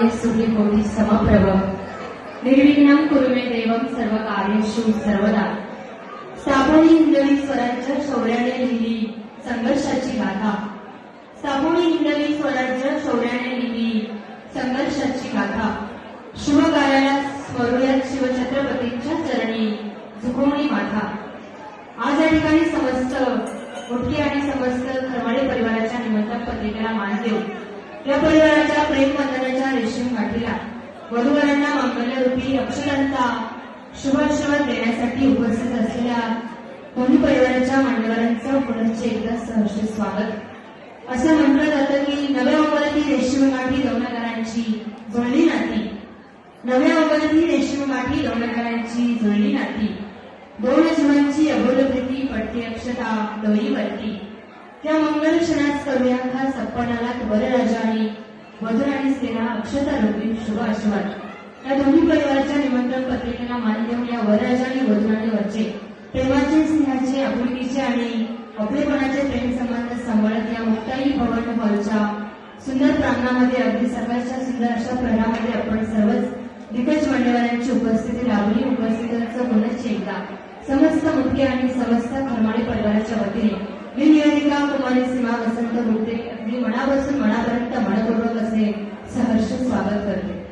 सर्वांगे सुखी समप्रभ निर्विघ्नं कुरु मे देवं सर्व कार्येषु सर्वदा। स्थापनी हिंदवी स्वराज्य शौर्याने लिहिली संघर्षाची गाथा। स्थापनी हिंदवी स्वराज्य शौर्याने लिहिली संघर्षाची गाथा। शिवकार्याला स्मरूयात शिवछत्रपतींच्या चरणी झुकवणी माथा। आज या ठिकाणी समस्त उटके आणि समस्त खरमाडे परिवाराच्या निमंत्रण पत्रिकेला मान देऊ या परिवाराच्या प्रेमबंधनाच्या रेशीम गाठीला वधूवरांना मंगलरूपी अक्षरांचा शुभाशीर्वाद देण्यासाठी उपस्थित असलेल्या दोन्ही परिवाराच्या मान्यवरांचं पुनश्च एकदा सहर्ष स्वागत। असं म्हटलं जातं की नव्या अंगाची रेशीम गाठी लग्नकारांची जुळली नाती। नव्या अंगाची रेशीम गाठी लग्नकारांची जुळली नाती। दोन जीवांची अबोल प्रीती पडते अक्षता डोईवरती। त्या मंगल क्षणात करूया खास सप्पनाला वरराजा आणि वधू आणि स्त्रीला अक्षता रूपी शुभ आशीर्वाद। या दोन्ही परिवाराच्या निमंत्रण पत्रिकेला मान देऊन या वरराजा आणि वधूराणीवरचे प्रेमाचे स्नेहाचे आपुलकीचे आणि आपलेपणाचे प्रेम संबंध सांभाळत या मुक्ताई भवन हॉलच्या सुंदर प्रांगणामध्ये अगदी सकाळच्या सुंदर अशा प्रहारामध्ये आपण सर्वच दिग्गज मान्यवरांची उपस्थिती लावली। उपस्थितांचं पुनश्च एकदा समस्त मुख्य आणि समस्त खरमाडे परिवाराच्या वतीने मी निवेदिका कुमारी सीमा वसंत गुप्ते अगदी मनापासून मनापर्यंत मनपूर्वक असे सहर्ष स्वागत करते।